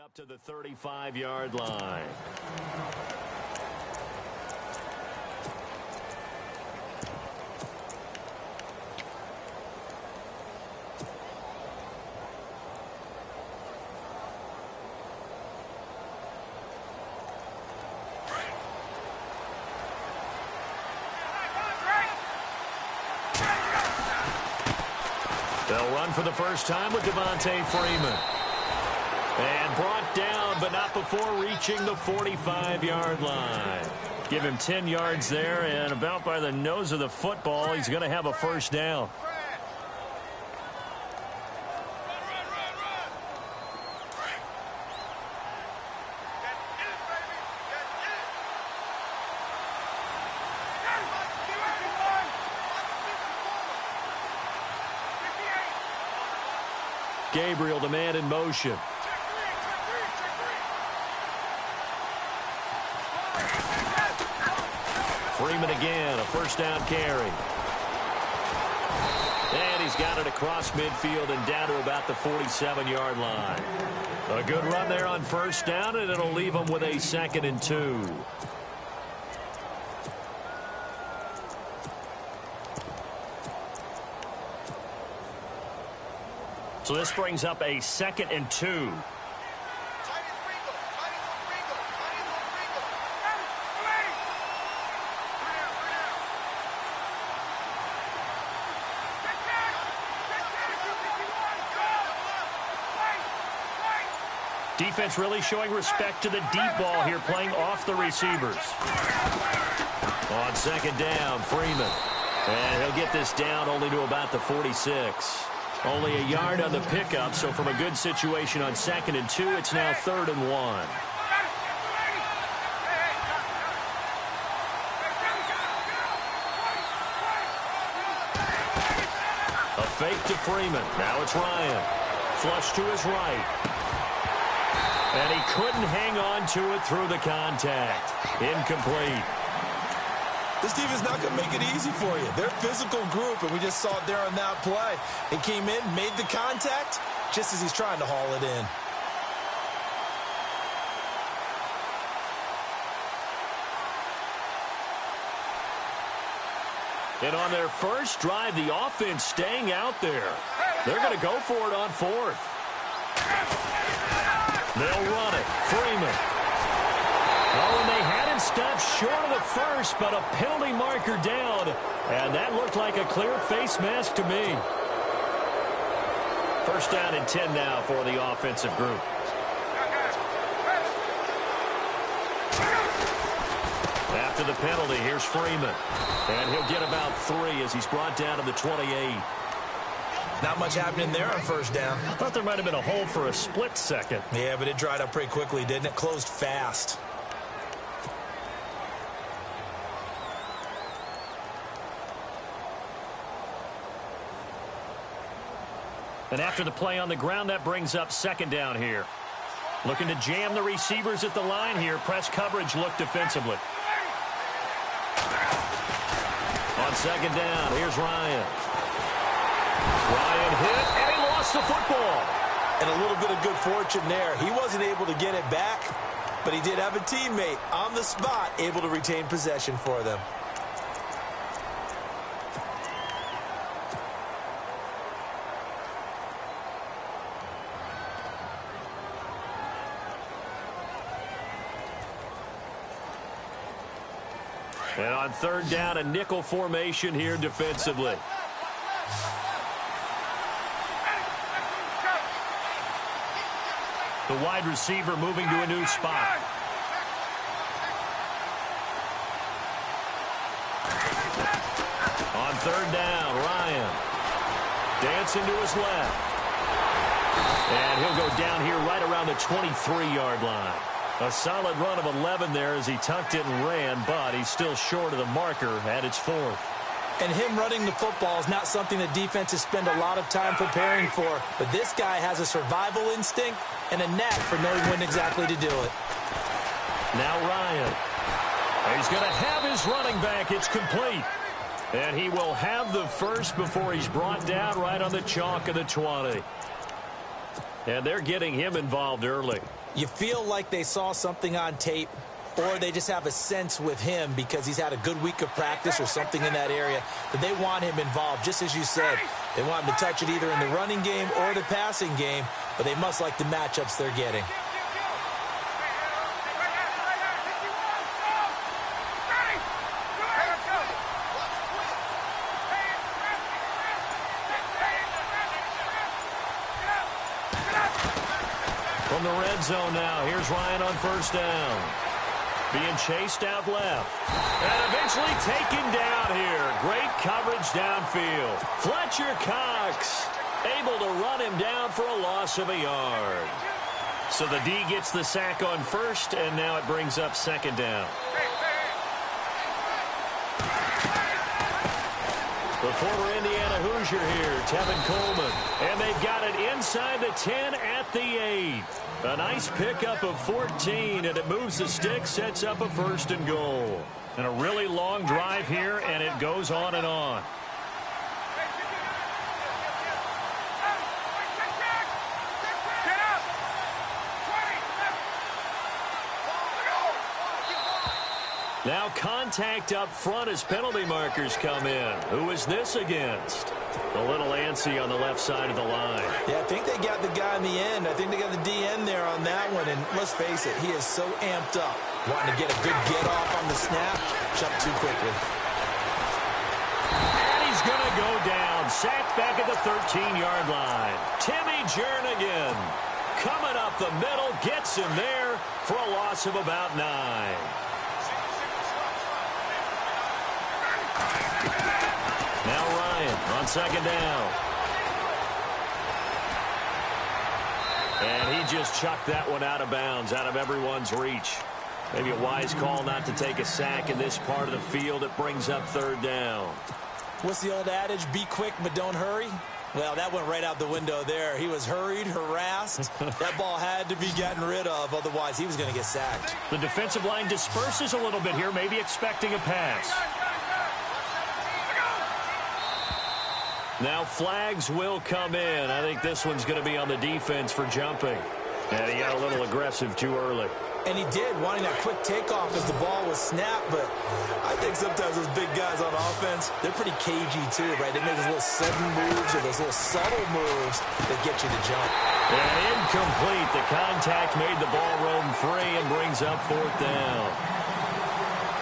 up to the 35-yard line. They'll run for the first time with Devontae Freeman. And brought down, but not before reaching the 45-yard line. Give him 10 yards there, and about by the nose of the football, he's going to have a first down. Gabriel, the man in motion. Freeman again, a first down carry. And he's got it across midfield and down to about the 47-yard line. A good run there on first down, and it'll leave him with a 2nd and 2. So this brings up a 2nd and 2. Defense really showing respect to the deep ball here, playing off the receivers. On 2nd down, Freeman. And he'll get this down only to about the 46. Only a yard on the pickup, so from a good situation on 2nd and 2, it's now 3rd and 1. A fake to Freeman. Now it's Ryan. Flush to his right. And he couldn't hang on to it through the contact. Incomplete. This team is not going to make it easy for you. They're a physical group, and we just saw it there on that play. He came in, made the contact, just as he's trying to haul it in. And on their first drive, the offense staying out there. They're going to go for it on 4th. They'll run it. Freeman. Oh, and they had him stopped short of the first, but a penalty marker down. And that looked like a clear face mask to me. First down and 10 now for the offensive group. After the penalty, here's Freeman. And he'll get about 3 as he's brought down to the 28. Not much happening there on first down. I thought there might have been a hole for a split second. Yeah, but it dried up pretty quickly, didn't it? Closed fast. And after the play on the ground, that brings up 2nd down here. Looking to jam the receivers at the line here. Press coverage look defensively. On 2nd down, here's Ryan. Ryan hit, and he lost the football. And a little bit of good fortune there. He wasn't able to get it back, but he did have a teammate on the spot able to retain possession for them. And on 3rd down, a nickel formation here defensively. The wide receiver moving to a new spot. On 3rd down, Ryan. Dancing to his left. And he'll go down here right around the 23-yard line. A solid run of 11 there as he tucked it and ran, but he's still short of the marker at its 4th. And him running the football is not something that defenses spend a lot of time preparing for. But this guy has a survival instinct and a knack for knowing when exactly to do it. Now Ryan. He's going to have his running back. It's complete. And he will have the first before he's brought down right on the chalk of the 20. And they're getting him involved early. You feel like they saw something on tape, or they just have a sense with him because he's had a good week of practice or something in that area that they want him involved. Just as you said, they want him to touch it either in the running game or the passing game, but they must like the matchups they're getting. From the red zone now, here's Ryan on first down. Being chased out left. And eventually taken down here. Great coverage downfield. Fletcher Cox able to run him down for a loss of a yard. So the D gets the sack on first, and now it brings up second down. The former Indiana Hoosier here, Tevin Coleman. And they've got it inside the 10 at the 8. A nice pickup of 14, and it moves the stick, sets up a first and goal. And a really long drive here, and it goes on and on. Now contact up front as penalty markers come in. Who is this against? A little antsy on the left side of the line. Yeah, I think they got the guy in the end. I think they got the DN there on that one. And let's face it, he is so amped up. Wanting to get a good get off on the snap. Jumped too quickly. And he's going to go down. Sacked back at the 13-yard line. Timmy Jernigan coming up the middle. Gets him there for a loss of about 9. Now Ryan on second down. And he just chucked that one out of bounds, out of everyone's reach. Maybe a wise call not to take a sack in this part of the field. It brings up third down. What's the old adage? Be quick, but don't hurry. Well, that went right out the window there. He was hurried, harassed. That ball had to be gotten rid of. Otherwise, he was going to get sacked. The defensive line disperses a little bit here, maybe expecting a pass. Now flags will come in. I think this one's going to be on the defense for jumping. And he got a little aggressive too early. And he did, wanting that quick takeoff as the ball was snapped. But I think sometimes those big guys on offense, they're pretty cagey too, right? They make those little sudden moves or those little subtle moves that get you to jump. And incomplete. The contact made the ball roam free and brings up fourth down.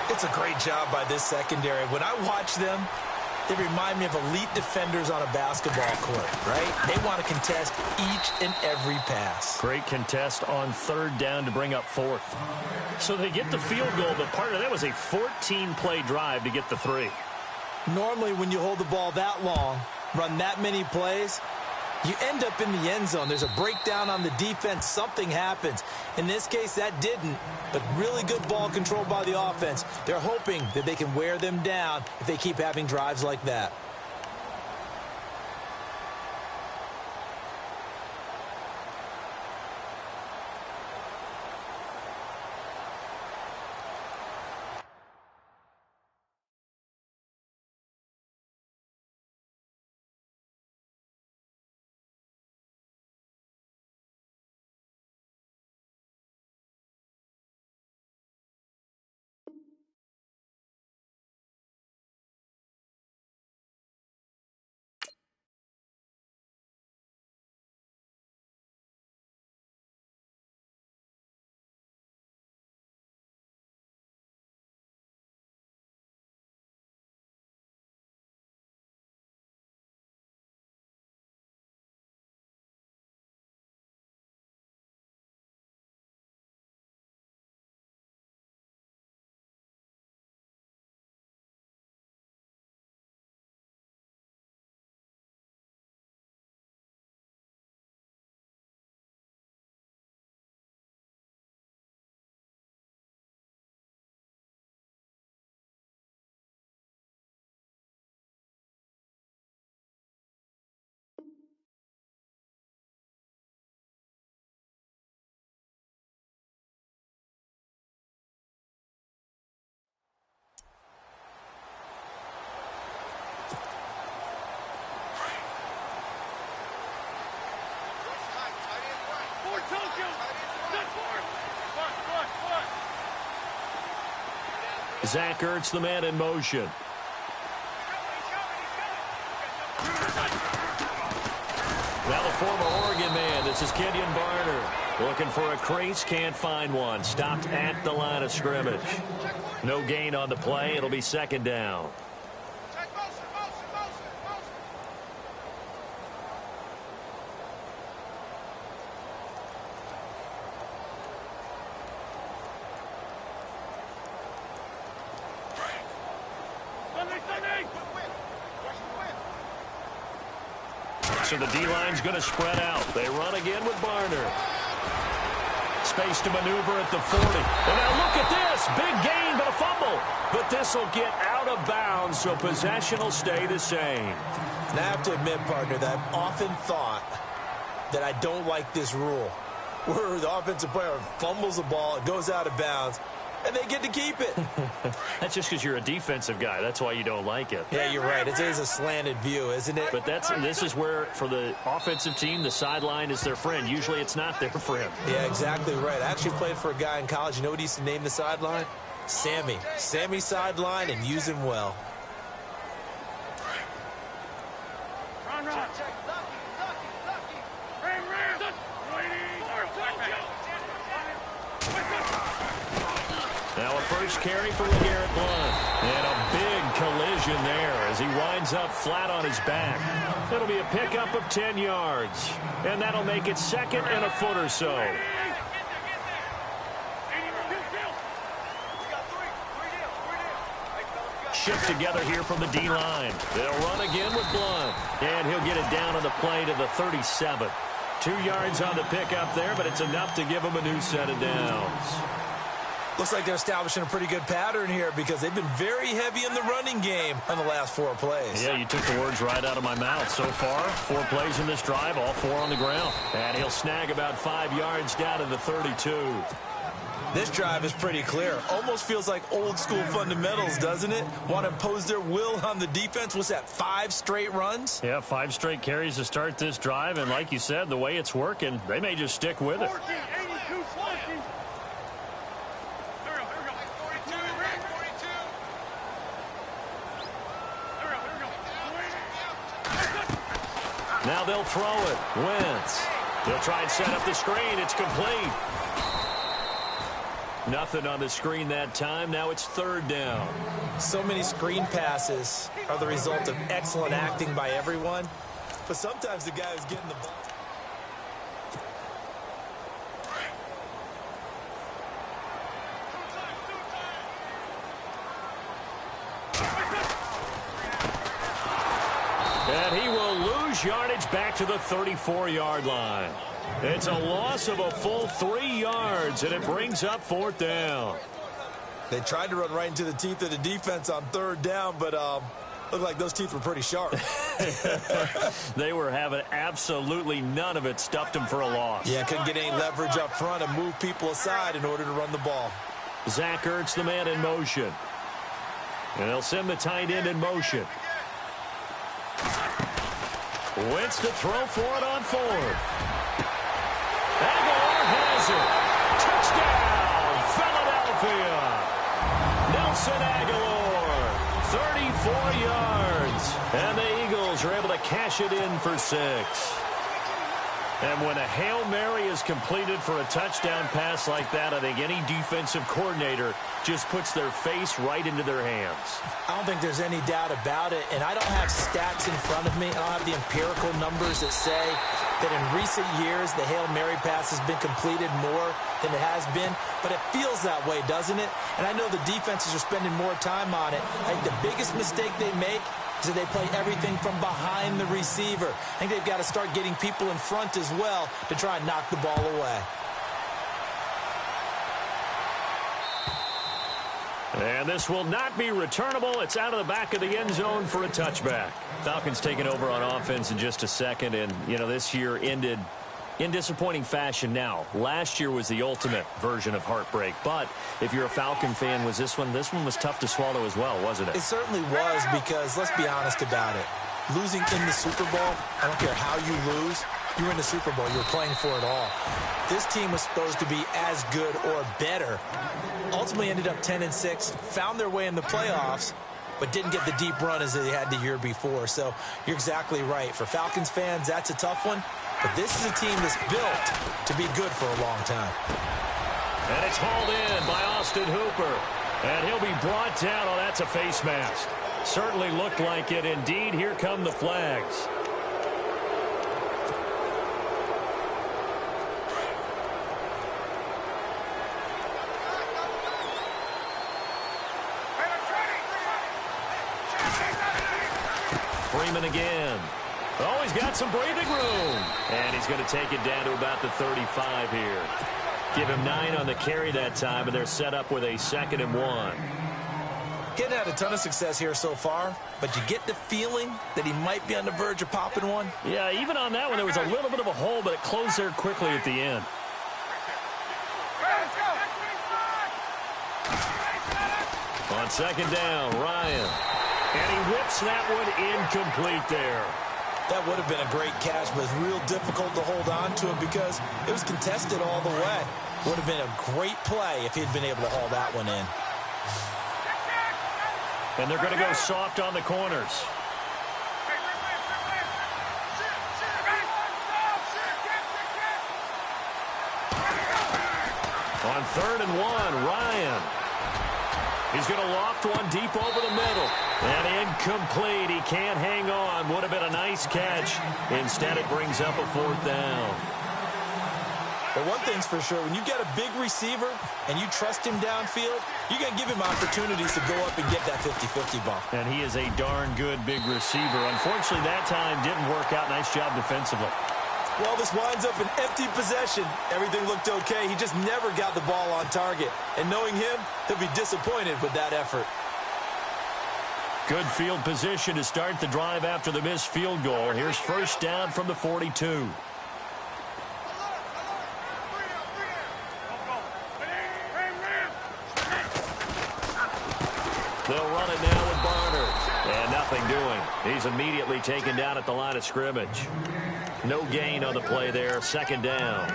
It's a great job by this secondary. When I watch them, they remind me of elite defenders on a basketball court, right? They want to contest each and every pass. Great contest on third down to bring up fourth. So they get the field goal, but part of that was a 14-play drive to get the 3. Normally, when you hold the ball that long, run that many plays, you end up in the end zone. There's a breakdown on the defense. Something happens. In this case, that didn't. But really good ball control by the offense. They're hoping that they can wear them down if they keep having drives like that. Zach Ertz, the man in motion. Now the former Oregon man, this is Kenyon Barner. Looking for a crease, can't find one. Stopped at the line of scrimmage. No gain on the play. It'll be second down. So the D-line's going to spread out. They run again with Barner. Space to maneuver at the 40. And now look at this. Big gain, but a fumble. But this will get out of bounds, so possession will stay the same. And I have to admit, partner, that I've often thought that I don't like this rule, where the offensive player fumbles the ball, it goes out of bounds, and they get to keep it. That's just because you're a defensive guy. That's why you don't like it. Yeah, you're right. It is a slanted view, isn't it? But this is where, for the offensive team, the sideline is their friend. Usually it's not their friend. Yeah, exactly right. I actually played for a guy in college. You know what he used to name the sideline? Sammy. Sammy sideline, and use him well. Now a first carry for LeGarrette Blount. And a big collision there as he winds up flat on his back. It'll be a pickup of 10 yards. And that'll make it second and a foot or so. Shift together here from the D-line. They'll run again with Blount. And he'll get it down on the play to the 37. 2 yards on the pickup there, but it's enough to give him a new set of downs. Looks like they're establishing a pretty good pattern here because they've been very heavy in the running game on the last 4 plays. Yeah, you took the words right out of my mouth. So far, 4 plays in this drive, all 4 on the ground. And he'll snag about 5 yards down to the 32. This drive is pretty clear. Almost feels like old school fundamentals, doesn't it? Want to impose their will on the defense. What's that, 5 straight runs? Yeah, 5 straight carries to start this drive. And like you said, the way it's working, they may just stick with it. Now they'll throw it. Wentz. They'll try and set up the screen. It's complete. Nothing on the screen that time. Now it's third down. So many screen passes are the result of excellent acting by everyone. But sometimes the guy who's getting the ball. And he will lose yardage back to the 34-yard line. It's a loss of a full 3 yards, and it brings up fourth down. They tried to run right into the teeth of the defense on third down, but looked like those teeth were pretty sharp. They were having absolutely none of it. Stuffed them for a loss. Yeah, couldn't get any leverage up front and move people aside in order to run the ball. Zach Ertz, the man in motion. And they'll send the tight end in motion. Wentz to throw for it on fourth. Aguilar has it. Touchdown, Philadelphia. Nelson Aguilar, 34 yards. And the Eagles are able to cash it in for 6. And when a Hail Mary is completed for a touchdown pass like that, I think any defensive coordinator just puts their face right into their hands. I don't think there's any doubt about it, and I don't have stats in front of me. I don't have the empirical numbers that say that in recent years the Hail Mary pass has been completed more than it has been, but it feels that way, doesn't it? And I know the defenses are spending more time on it. I think the biggest mistake they make is that they play everything from behind the receiver. I think they've got to start getting people in front as well to try and knock the ball away. And this will not be returnable. It's out of the back of the end zone for a touchback. Falcons taking over on offense in just a second. And, you know, this year ended in disappointing fashion now. Last year was the ultimate version of heartbreak. But if you're a Falcon fan, this one was tough to swallow as well, wasn't it? It certainly was because, let's be honest about it, losing in the Super Bowl, I don't care how you lose, You were in the Super Bowl. You were playing for it all. This team was supposed to be as good or better. Ultimately ended up 10-6, found their way in the playoffs, but didn't get the deep run as they had the year before. So you're exactly right. For Falcons fans, that's a tough one. But this is a team that's built to be good for a long time. And it's hauled in by Austin Hooper. And he'll be brought down. Oh, that's a face mask. Certainly looked like it. Indeed, here come the flags. Freeman again. Oh, he's got some breathing room. And he's going to take it down to about the 35 here. Give him 9 on the carry that time, and they're set up with a 2nd and 1. Getting had a ton of success here so far, but you get the feeling that he might be on the verge of popping one. Yeah, even on that one, there was a little bit of a hole, but it closed there quickly at the end. On 2nd down, Ryan. And he whips that one incomplete there. That would have been a great catch, but it's real difficult to hold on to it because it was contested all the way. Would have been a great play if he'd been able to haul that one in. And they're going to go soft on the corners. On 3rd and 1, Ryan. He's going to loft one deep over the middle. And incomplete. He can't hang on. Would have been a nice catch. Instead, it brings up a 4th down. But one thing's for sure, when you get a big receiver and you trust him downfield, you're going to give him opportunities to go up and get that 50-50 ball. And he is a darn good big receiver. Unfortunately, that time didn't work out. Nice job defensively. Well, this winds up an empty possession. Everything looked okay. He just never got the ball on target. And knowing him, he'll be disappointed with that effort. Good field position to start the drive after the missed field goal. Here's 1st down from the 42. They'll run it now with Barner. And nothing doing. He's immediately taken down at the line of scrimmage. No gain on the play there. 2nd down.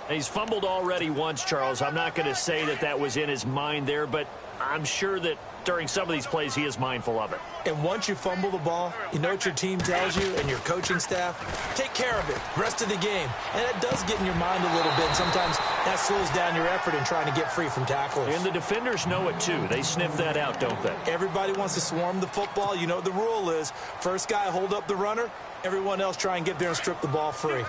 He's fumbled already once, Charles. I'm not going to say that that was in his mind there, but I'm sure that during some of these plays he is mindful of it. And once you fumble the ball, you know what your team tells you and your coaching staff? Take care of it. Rest of the game. And that does get in your mind a little bit. Sometimes that slows down your effort in trying to get free from tacklers. And the defenders know it too. They sniff that out, don't they? Everybody wants to swarm the football. You know what the rule is. First guy hold up the runner. Everyone else try and get there and strip the ball free.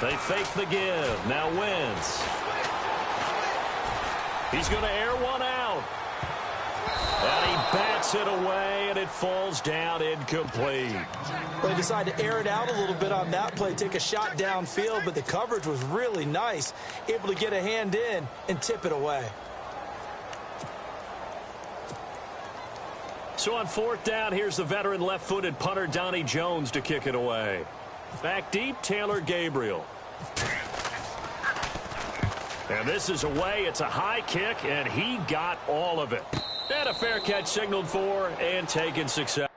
They fake the give. Now Wentz. He's going to air one out. And he bats it away, and it falls down incomplete. They decided to air it out a little bit on that play, take a shot downfield, but the coverage was really nice, able to get a hand in and tip it away. So on 4th down, here's the veteran left-footed punter Donnie Jones to kick it away. Back deep, Taylor Gabriel. And this is away. It's a high kick, and he got all of it. And a fair catch signaled for and taken successfully.